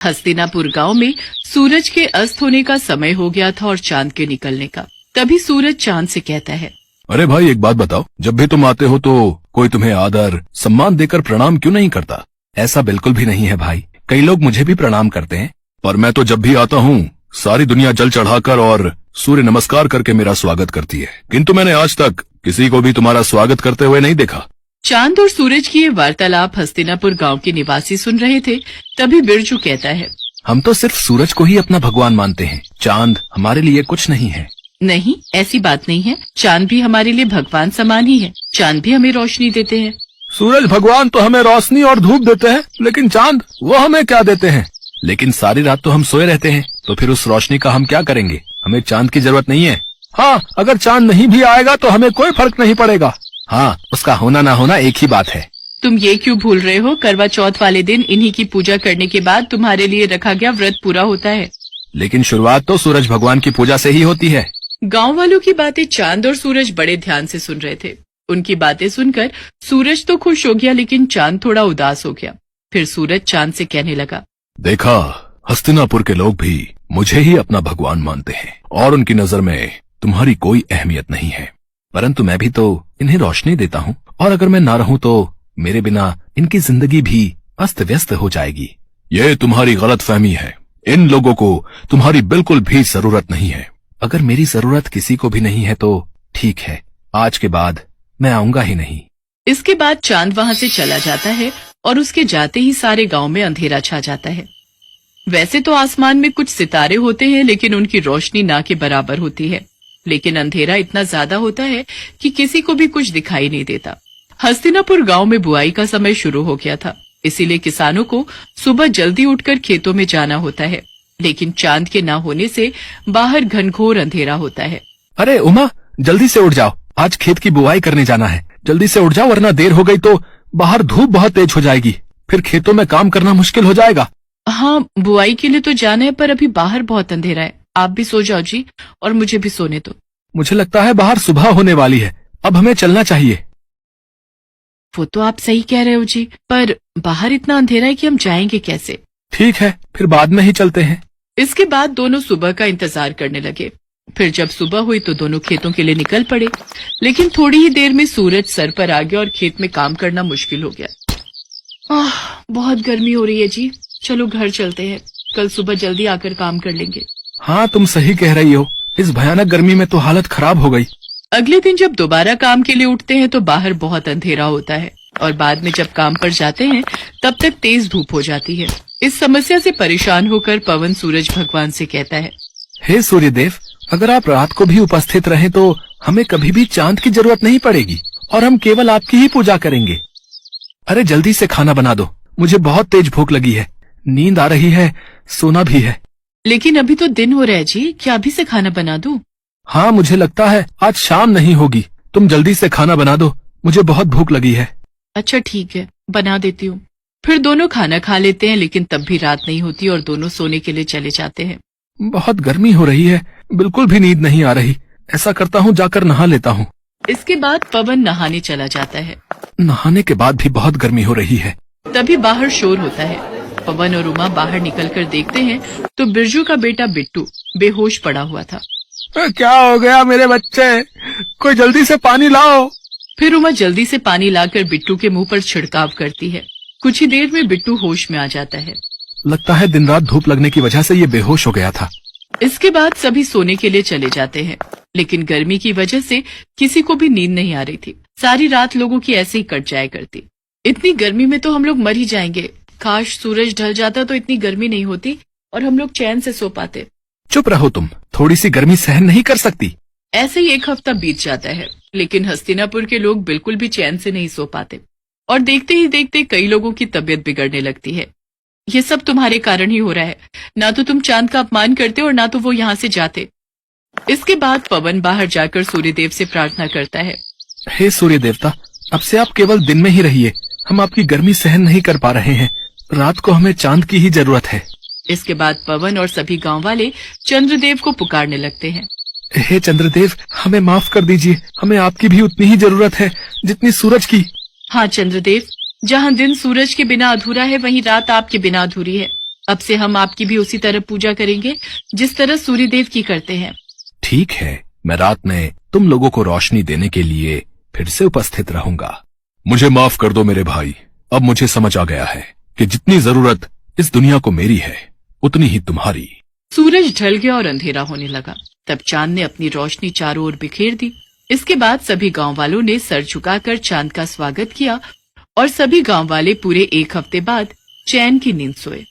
हस्तिनापुर गांव में सूरज के अस्त होने का समय हो गया था और चांद के निकलने का। तभी सूरज चांद से कहता है, अरे भाई एक बात बताओ, जब भी तुम आते हो तो कोई तुम्हें आदर सम्मान देकर प्रणाम क्यों नहीं करता? ऐसा बिल्कुल भी नहीं है भाई, कई लोग मुझे भी प्रणाम करते हैं। पर मैं तो जब भी आता हूँ सारी दुनिया जल चढ़ाकर और सूर्य नमस्कार करके मेरा स्वागत करती है, किंतु मैंने आज तक किसी को भी तुम्हारा स्वागत करते हुए नहीं देखा। चांद और सूरज की ये वार्तालाप हस्तिनापुर गांव के निवासी सुन रहे थे। तभी बिरजू कहता है, हम तो सिर्फ सूरज को ही अपना भगवान मानते हैं, चांद हमारे लिए कुछ नहीं है। नहीं, ऐसी बात नहीं है। चांद भी हमारे लिए भगवान समान ही है। चांद भी हमें रोशनी देते हैं। सूरज भगवान तो हमें रोशनी और धूप देते हैं, लेकिन चांद वो हमें क्या देते हैं? लेकिन सारी रात तो हम सोए रहते हैं, तो फिर उस रोशनी का हम क्या करेंगे? हमें चांद की जरूरत नहीं है। हाँ, अगर चांद नहीं भी आएगा तो हमें कोई फर्क नहीं पड़ेगा। हाँ, उसका होना ना होना एक ही बात है। तुम ये क्यों भूल रहे हो? करवा चौथ वाले दिन इन्हीं की पूजा करने के बाद तुम्हारे लिए रखा गया व्रत पूरा होता है। लेकिन शुरुआत तो सूरज भगवान की पूजा से ही होती है। गांव वालों की बातें चांद और सूरज बड़े ध्यान से सुन रहे थे। उनकी बातें सुनकर सूरज तो खुश हो गया, लेकिन चांद थोड़ा उदास हो गया। फिर सूरज चांद से कहने लगा, देखा, हस्तिनापुर के लोग भी मुझे ही अपना भगवान मानते हैं और उनकी नजर में तुम्हारी कोई अहमियत नहीं है। परंतु मैं भी तो इन्हें रोशनी देता हूँ, और अगर मैं ना रहूँ तो मेरे बिना इनकी जिंदगी भी अस्त व्यस्त हो जाएगी। ये तुम्हारी गलतफहमी है। इन लोगों को तुम्हारी बिल्कुल भी जरूरत नहीं है। अगर मेरी जरूरत किसी को भी नहीं है तो ठीक है, आज के बाद मैं आऊंगा ही नहीं। इसके बाद चांद वहाँ से चला जाता है और उसके जाते ही सारे गांव में अंधेरा छा जाता है। वैसे तो आसमान में कुछ सितारे होते हैं, लेकिन उनकी रोशनी ना के बराबर होती है। लेकिन अंधेरा इतना ज्यादा होता है कि किसी को भी कुछ दिखाई नहीं देता। हस्तिनापुर गांव में बुआई का समय शुरू हो गया था, इसीलिए किसानों को सुबह जल्दी उठकर खेतों में जाना होता है। लेकिन चांद के न होने से बाहर घनघोर अंधेरा होता है। अरे उमा, जल्दी से उठ जाओ, आज खेत की बुआई करने जाना है। जल्दी से उठ जाओ, वरना देर हो गई तो बाहर धूप बहुत तेज हो जाएगी, फिर खेतों में काम करना मुश्किल हो जाएगा। हाँ, बुआई के लिए तो जाना है, पर अभी बाहर बहुत अंधेरा है। आप भी सो जाओ जी, और मुझे भी सोने दो। मुझे लगता है बाहर सुबह होने वाली है, अब हमें चलना चाहिए। वो तो आप सही कह रहे हो जी, पर बाहर इतना अंधेरा है कि हम जाएंगे कैसे? ठीक है, फिर बाद में ही चलते हैं। इसके बाद दोनों सुबह का इंतजार करने लगे। फिर जब सुबह हुई तो दोनों खेतों के लिए निकल पड़े। लेकिन थोड़ी ही देर में सूरज सर पर आ गया और खेत में काम करना मुश्किल हो गया। बहुत गर्मी हो रही है जी, चलो घर चलते हैं, कल सुबह जल्दी आकर काम कर लेंगे। हाँ, तुम सही कह रही हो, इस भयानक गर्मी में तो हालत खराब हो गई। अगले दिन जब दोबारा काम के लिए उठते हैं तो बाहर बहुत अंधेरा होता है, और बाद में जब काम पर जाते हैं तब तक तेज धूप हो जाती है। इस समस्या से परेशान होकर पवन सूरज भगवान से कहता है, हे सूर्यदेव, अगर आप रात को भी उपस्थित रहें तो हमें कभी भी चांद की जरूरत नहीं पड़ेगी और हम केवल आपकी ही पूजा करेंगे। अरे जल्दी से खाना बना दो, मुझे बहुत तेज भूख लगी है, नींद आ रही है, सोना भी है। लेकिन अभी तो दिन हो रहा है जी, क्या अभी से खाना बना दूं? हाँ, मुझे लगता है आज शाम नहीं होगी। तुम जल्दी से खाना बना दो, मुझे बहुत भूख लगी है। अच्छा ठीक है, बना देती हूँ। फिर दोनों खाना खा लेते हैं, लेकिन तब भी रात नहीं होती और दोनों सोने के लिए चले जाते हैं। बहुत गर्मी हो रही है, बिल्कुल भी नींद नहीं आ रही। ऐसा करता हूँ, जाकर नहा लेता हूँ। इसके बाद पवन नहाने चला जाता है। नहाने के बाद भी बहुत गर्मी हो रही है। तभी बाहर शोर होता है। पवन और उमा बाहर निकलकर देखते हैं तो बिरजू का बेटा बिट्टू बेहोश पड़ा हुआ था। क्या हो गया मेरे बच्चे? कोई जल्दी से पानी लाओ। फिर उमा जल्दी से पानी लाकर बिट्टू के मुंह पर छिड़काव करती है। कुछ ही देर में बिट्टू होश में आ जाता है। लगता है दिन रात धूप लगने की वजह से ये बेहोश हो गया था। इसके बाद सभी सोने के लिए चले जाते हैं, लेकिन गर्मी की वजह से किसी को भी नींद नहीं आ रही थी। सारी रात लोगों की ऐसे ही कट जाया करती। इतनी गर्मी में तो हम लोग मर ही जाएंगे। काश सूरज ढल जाता तो इतनी गर्मी नहीं होती और हम लोग चैन से सो पाते। चुप रहो तुम, थोड़ी सी गर्मी सहन नहीं कर सकती? ऐसे ही एक हफ्ता बीत जाता है, लेकिन हस्तिनापुर के लोग बिल्कुल भी चैन से नहीं सो पाते, और देखते ही देखते कई लोगों की तबीयत बिगड़ने लगती है। ये सब तुम्हारे कारण ही हो रहा है। ना तो तुम चांद का अपमान करते और ना तो वो यहाँ से जाते। इसके बाद पवन बाहर जाकर सूर्यदेव से प्रार्थना करता है, हे सूर्य देवता, अब से आप केवल दिन में ही रहिए, हम आपकी गर्मी सहन नहीं कर पा रहे हैं। रात को हमें चांद की ही जरूरत है। इसके बाद पवन और सभी गांव वाले चंद्रदेव को पुकारने लगते हैं। हे चंद्रदेव, हमें माफ कर दीजिए, हमें आपकी भी उतनी ही जरूरत है जितनी सूरज की। हाँ चंद्रदेव, जहाँ दिन सूरज के बिना अधूरा है, वहीं रात आपके बिना अधूरी है। अब से हम आपकी भी उसी तरह पूजा करेंगे जिस तरह सूर्यदेव की करते हैं। ठीक है, मैं रात में तुम लोगों को रोशनी देने के लिए फिर से उपस्थित रहूंगा। मुझे माफ कर दो मेरे भाई, अब मुझे समझ आ गया है कि जितनी जरूरत इस दुनिया को मेरी है उतनी ही तुम्हारी। सूरज ढल गया और अंधेरा होने लगा। तब चांद ने अपनी रोशनी चारों ओर बिखेर दी। इसके बाद सभी गांव वालों ने सर झुकाकर चांद का स्वागत किया और सभी गांव वाले पूरे 1 हफ्ते बाद चैन की नींद सोए।